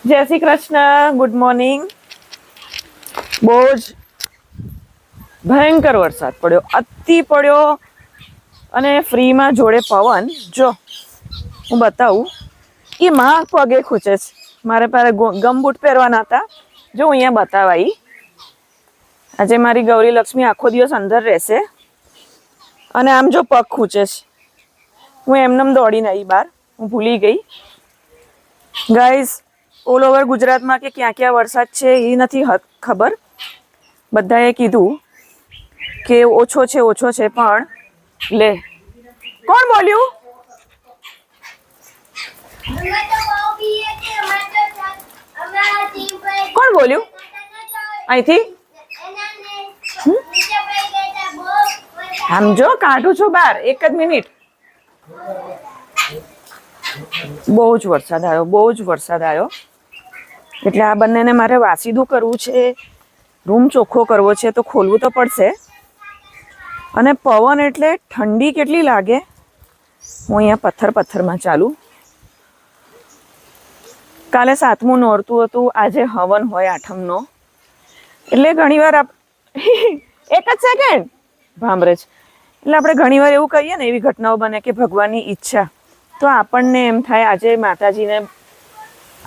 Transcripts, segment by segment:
જય Shri Krishna, good morning. બહુ જ ભયંકર વરસાદ પડ્યો, અતિ પડ્યો અને ફ્રીમાં જોડે પવન. જો હું બતાવું, એ માં પગે ખૂચે છે. મારે પાસે ગમબૂટ પહેરવાના હતા. જો અહીંયા બતાવાઈ, આજે મારી ગૌરી લક્ષ્મી આખો દિવસ અંદર રહેશે અને આમ જો પગ ખૂચે છે. હું એમનેમ દોડીને આવી બહાર, હું ભૂલી ગઈ. ગાઈઝ, ઓલ ઓવર ગુજરાતમાં કે ક્યાં ક્યાં વરસાદ છે એ નથી ખબર. બધાએ કીધું કે ઓછો છે પણ લે, કોણ બોલ્યું? કોણ બોલ્યું અહીંથી? આમ જો કાઢું છું બહાર, એક જ મિનિટ. બહુ જ વરસાદ આવ્યો. એટલે આ બંનેને મારે વાસીદું કરવું છે, રૂમ ચોખ્ખો કરવો છે, તો ખોલવું તો પડશે. અને પવન એટલે ઠંડી કેટલી લાગે. હું અહીંયા પથ્થરમાં ચાલું. કાલે 7મું નોરતું હતું, આજે હવન હોય 8મનો. એટલે ઘણીવાર એક જ સેકન્ડ ભાંભરેજ. એટલે આપણે ઘણીવાર એવું કહીએ ને, એવી ઘટનાઓ બને કે ભગવાનની ઈચ્છા, તો આપણને એમ થાય આજે માતાજીને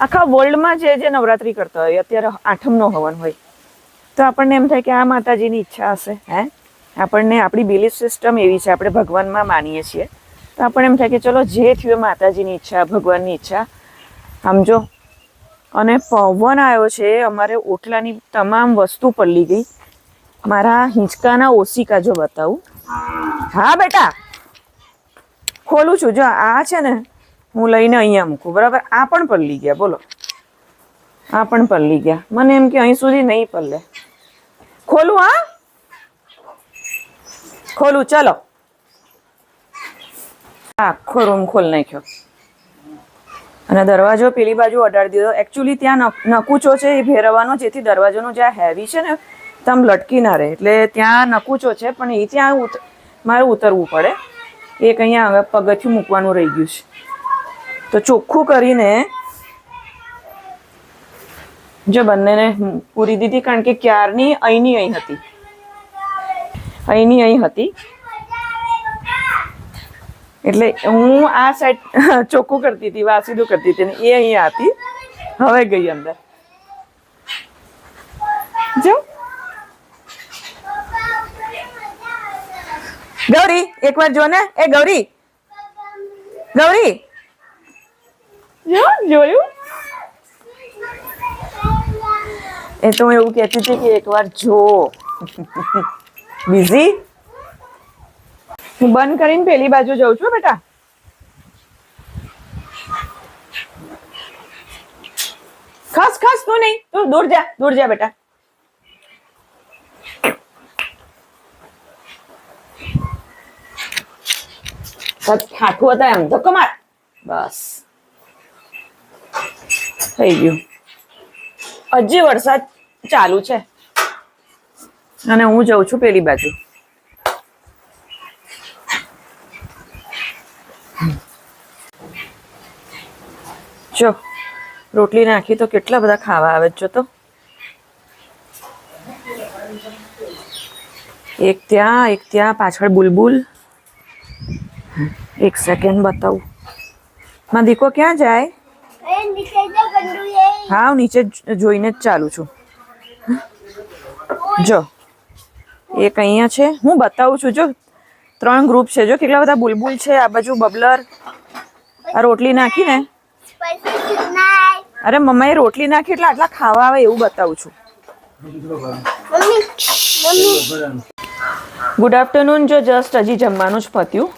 આખા વર્લ્ડમાં જે નવરાત્રિ કરતા હોય, અત્યારે 8મનો હવન હોય, તો આપણને એમ થાય કે આ માતાજીની ઈચ્છા હશે. આપણને આપણી બિલીફ સિસ્ટમ એવી છે, આપણે ભગવાનમાં માનીએ છીએ. તો આપણને એમ થાય કે ચલો જે થયું માતાજીની ઈચ્છા, ભગવાનની ઈચ્છા. સમજો. અને પવન આવ્યો છે, અમારે ઓટલાની તમામ વસ્તુ પલળી ગઈ. મારા હિંચકાના ઓશિકા જો બતાવું. હા બેટા, ખોલું છું. જો આ છે ને, હું લઈને અહીંયા મૂકું, બરાબર? આ પણ પલળી ગયા. બોલો, આ પણ પલળી ગયા. મને એમ કે અહીં સુધી નહીં પલળે. ખોલું? હા, ખોલું. ચલો, આખો રૂમ ખોલ નાખ્યો અને દરવાજો પેલી બાજુ અડાડી દીધો. એકચ્યુઅલી ત્યાં નકુચો છે એ ભેરવવાનો, જેથી દરવાજાનો જે હેવી છે ને તમ લટકી ના રહે. એટલે ત્યાં નકુચો છે, પણ એ ત્યાં મારે ઉતરવું પડે. એક અહીંયા હવે પગથિયું મૂકવાનું રહી ગયું છે, તો ચોખ્ખું કરીને જો બંનેને પૂરી દીધી. કારણ કે ક્યારની અહીંની અહીં હતી. એટલે હું આ સાઈડ ચોખ્ખું કરતી હતી, વાસીદું કરતી હતી, એ અહીંયા હતી. હવે ગઈ અંદર. જો ગૌરી, એકવાર જો ને. એ ગૌરી, જોયું? એ તો હું એવું કહેતી હતી કે એકવાર જો. બિઝી. હું બંધ કરીને પેલી બાજુ જઉં છું બેટા. ખસ તું નહીં, તું દૂર જા બેટા. ખાઠું હતા એમ ધક્કો માર. બસ થઈ ગયું. હજી વરસાદ ચાલુ છે અને હું જઉં છું પેલી બાજુ. જો રોટલી નાખી તો કેટલા બધા ખાવા આવે. જો તો એક ત્યાં પાછળ બુલબુલ. એક સેકન્ડ બતાવું. માં દીકો ક્યાં જાય? હા, હું નીચે જોઈને જ ચાલુ છું. જો એક અહીંયા છે, હું બતાવું છું. જો 3 ગ્રુપ છે. જો કેટલા બધા બુલબુલ છે. આ બાજુ બબલર. આ રોટલી નાખીને, અરે મમ્માએ રોટલી નાખી એટલે આટલા ખાવા આવે એવું બતાવું છું. Good afternoon. જો જસ્ટ હજી જમવાનું જ પત્યું.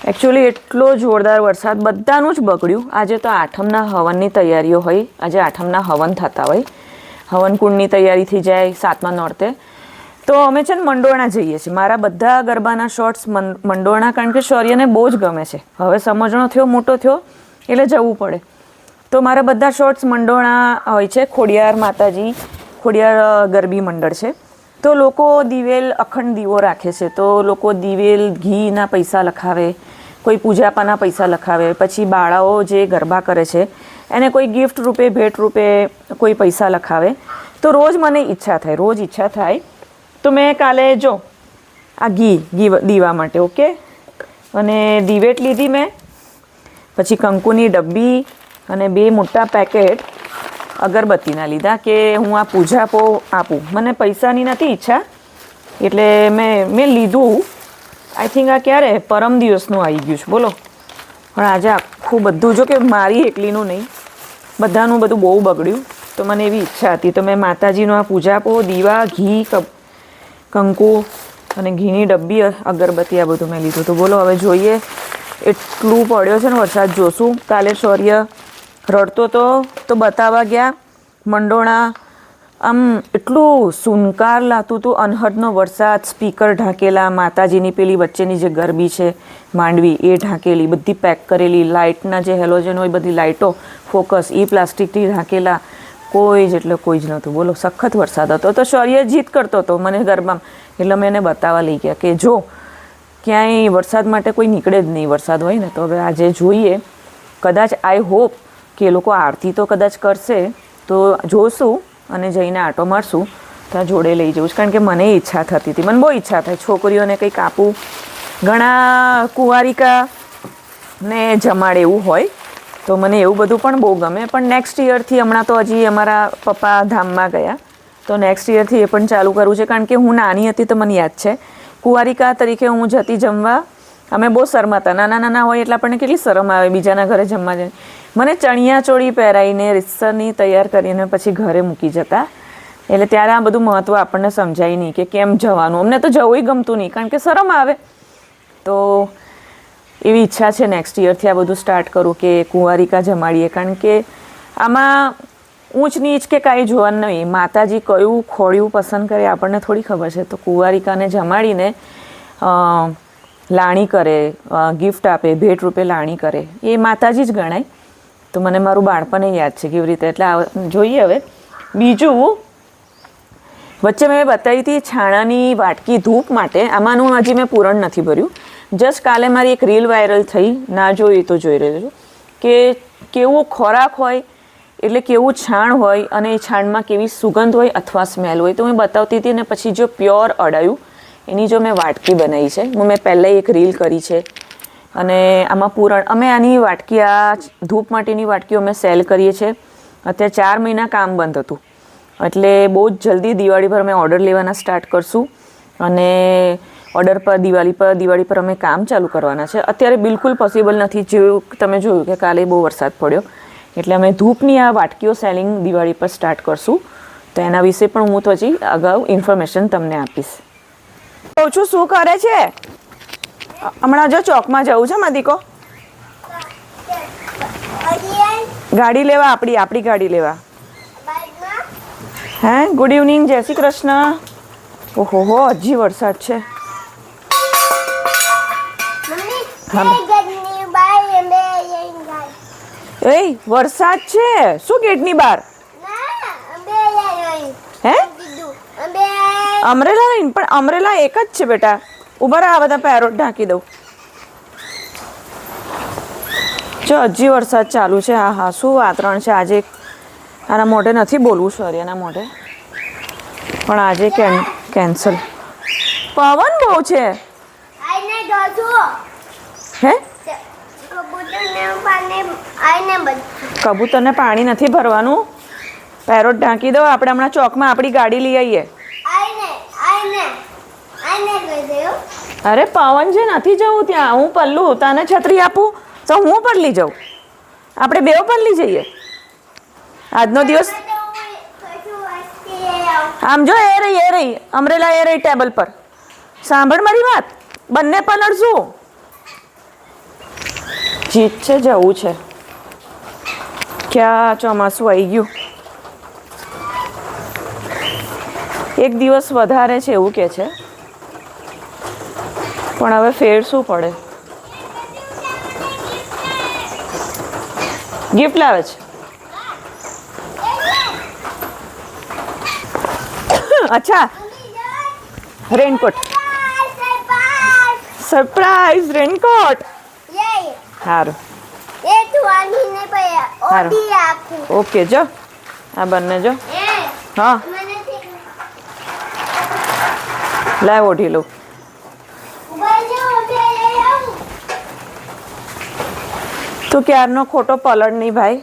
એકચ્યુઅલી એટલો જોરદાર વરસાદ, બધાનું જ બગડ્યું. આજે તો 8મના હવનની તૈયારીઓ હોય. આજે 8મના હવન થતા હોય. હવનકુંડની તૈયારી થઈ જાય 7મા નોરતે. તો અમે છે ને મંડોરણા જઈએ છીએ. મારા બધા ગરબાના શોર્ટ્સ મંડોરણા, કારણ કે શૌર્યને બહુ જ ગમે છે. હવે સમજણો થયો, મોટો થયો એટલે જવું પડે. તો મારા બધા શોર્ટ્સ મંડોરણા હોય છે. ખોડિયાર માતાજી, ખોડિયાર ગરબી મંડળ છે. તો લોકો દિવેલ, અખંડ દીવો રાખે છે. તો લોકો દિવેલ, ઘીના પૈસા લખાવે, કોઈ પૂજાપાના પૈસા લખાવે. પછી બાળાઓ જે ગરબા કરે છે એને કોઈ ગિફ્ટ રૂપે ભેટ રૂપે કોઈ પૈસા લખાવે તો રોજ મને ઈચ્છા થાય તો મેં કાલે જો આ ઘી દીવા માટે ઓકે અને દિવેટ લીધી મેં, પછી કંકુની ડબ્બી અને 2 મોટા પેકેટ અગરબત્તીના લીધા કે હું આ પૂજાપો આપું. મને પૈસાની નથી ઈચ્છા એટલે મેં લીધું. આઈ થિંક આ ક્યારે પરમ દિવસનું આવી ગયું છે બોલો. પણ આજે આખું બધું જો કે મારી એકલીનું નહીં, બધાનું બધું બહુ બગડ્યું તો મને એવી ઈચ્છા હતી તો મેં માતાજીનો આ પૂજાપો, દીવા, ઘી, કંકુ અને ઘીની ડબ્બી, અગરબત્તી આ બધું મેં લીધું. તો બોલો હવે જોઈએ. એટલું પડ્યો છે ને વરસાદ, જોશું. કાલે શૌર્ય રડતો તો બતાવવા ગયા મંડોણા. આમ એટલું સુનકાર લાગતું હતું, અનહદનો વરસાદ, સ્પીકર ઢાંકેલા, માતાજીની પેલી વચ્ચેની જે ગરબી છે માંડવી એ ઢાંકેલી, બધી પેક કરેલી, લાઇટના જે હેલોજન હોય બધી લાઇટો ફોકસ એ પ્લાસ્ટિકથી ઢાંકેલા, કોઈ જ નહોતું બોલો. સખત વરસાદ હતો તો શૌર્ય જીદ કરતો હતો મને ગરબામાં, એટલે મેં એને બતાવવા લઈ ગયા કે જો ક્યાંય વરસાદ માટે કોઈ નીકળે જ નહીં, વરસાદ હોય ને તો. હવે આજે જોઈએ, કદાચ આઈ હોપ કે એ લોકો આરતી તો કદાચ કરશે તો જોશું અને જઈને આંટો મારશું તો જોડે લઈ જવું. કારણ કે મને ઈચ્છા થતી હતી, મને બહુ ઈચ્છા થાય છોકરીઓને કંઈક આપું. ઘણા કુંવારિકાને જમાડે એવું હોય તો મને એવું બધું પણ બહુ ગમે. પણ નેક્સ્ટ યરથી, હમણાં તો હજી અમારા પપ્પા ધામમાં ગયા તો નેક્સ્ટ યરથી એ પણ ચાલુ કરવું છે. કારણ કે હું નાની હતી તો મને યાદ છે કુંવારિકા તરીકે હું જતી જમવા. અમે બહુ શરમાતા, નાના હોય એટલે આપણને કેટલી શરમ આવે બીજાના ઘરે જમવા જઈને. મને ચણિયા ચોળી પહેરાવીને રીતસરની તૈયાર કરીને પછી ઘરે મૂકી જતા. એટલે ત્યારે આ બધું મહત્ત્વ આપણને સમજાય નહીં કે કેમ જવાનું. અમને તો જવું ગમતું નહીં કારણ કે શરમ આવે. તો એવી ઈચ્છા છે નેક્સ્ટ યરથી આ બધું સ્ટાર્ટ કરું કે કુંવારિકા જમાડીએ. કારણ કે આમાં ઊંચ નીચ કે કાંઈ જોવાનું નહીં, માતાજી કયું ખોળ્યું પસંદ કરે આપણને થોડી ખબર છે. તો કુંવારિકાને જમાડીને લાણી કરે, ગિફ્ટ આપે, ભેટ રૂપે લાણી કરે, એ માતાજી જ ગણાય. તો મને મારું બાળપણ યાદ છે કેવી રીતે. એટલે જોઈએ હવે. બીજું વચ્ચે મેં બતાવી હતી છાણાની વાટકી ધૂપ માટે. આમાંનું હજી મેં પૂરણ નથી ભર્યું. જસ્ટ કાલે મારી એક રીલ વાયરલ થઈ, ના જોઈ તો જોઈ રહ્યો છું કે કેવો ખોરાક હોય એટલે કેવું છાણ હોય અને એ છાણમાં કેવી સુગંધ હોય અથવા સ્મેલ હોય. તો મેં બતાવતી હતી. અને પછી જો પ્યોર અડાયું એની જો મેં વાટકી બનાવી છે, મેં પહેલાં એક રીલ કરી છે. અને આમાં પૂરણ અમે આની વાટકી, આ ધૂપ માટેની વાટકીઓ અમે સેલ કરીએ છીએ. અત્યારે 4 મહિના કામ બંધ હતું એટલે બહુ જ જલ્દી દિવાળી પર અમે ઓર્ડર લેવાના સ્ટાર્ટ કરશું. અને ઓર્ડર પર દિવાળી પર અમે કામ ચાલુ કરવાના છે. અત્યારે બિલકુલ પોસિબલ નથી. જેવું તમે જોયું કે કાલે બહુ વરસાદ પડ્યો એટલે અમે ધૂપની આ વાટકીઓ સેલિંગ દિવાળી પર સ્ટાર્ટ કરશું. તો એના વિશે પણ હું તો હજી અગાઉ ઇન્ફોર્મેશન તમને આપીશ. કહું છું શું કરે છે? હમણાં જો ચોકમાં જવું છે માદીકો, ગાડી લેવા, આપણી ગાડી લેવા. હે, ગુડ ઇવનિંગ, જય શ્રી કૃષ્ણ. ઓહો હજી વરસાદ છે. એ વરસાદ છે શું ગેટની બહાર? હે, અમરેલા લઈને? પણ અમરેલા એક જ છે બેટા. ઉભા રહો, આ બધા પેરોટ ઢાંકી દઉં. જો હજી વરસાદ ચાલુ છે. હા શું વાતાવરણ છે આજે. આના મોઢે નથી બોલવું, શૌર્યના મોઢે, પણ આજે કેન્સલ. પવન બહુ છે. હે, કબૂતરને પાણી નથી ભરવાનું. પેરોટ ઢાંકી દો. આપણે હમણાં ચોકમાં આપણી ગાડી લઈ આવીએ. અરે પવન છે, નથી જવું ત્યાં. હું પલ્લું તને છત્રી આપું તો હું પલ્લી જાઉં. આપણે બેવ પલ્લી જઈએ આજનો દિવસ. આમ જો એ રહી અમરેલા, એ રહી ટેબલ પર. સાંભળ મારી વાત, બંને પલળશું. જીત છે, જવું છે. ક્યાં ચોમાસું આવી ગયું. એક દિવસ વધારે છે એવું કે છે, પણ હવે ફેર શું પડે. ગિફ્ટ લાવે છે. અચ્છા, રેનકોટ. Surprise raincoat. સારું. સુવાની ને પછી હારું. ઓડી આખું ઓકે જો આ બંને જો એ હા મને લાવ ઓઢી લઉં ઉભા જો ઓડી લઈ આવું તું ક્યારનો ખોટો પલળ નહીં ભાઈ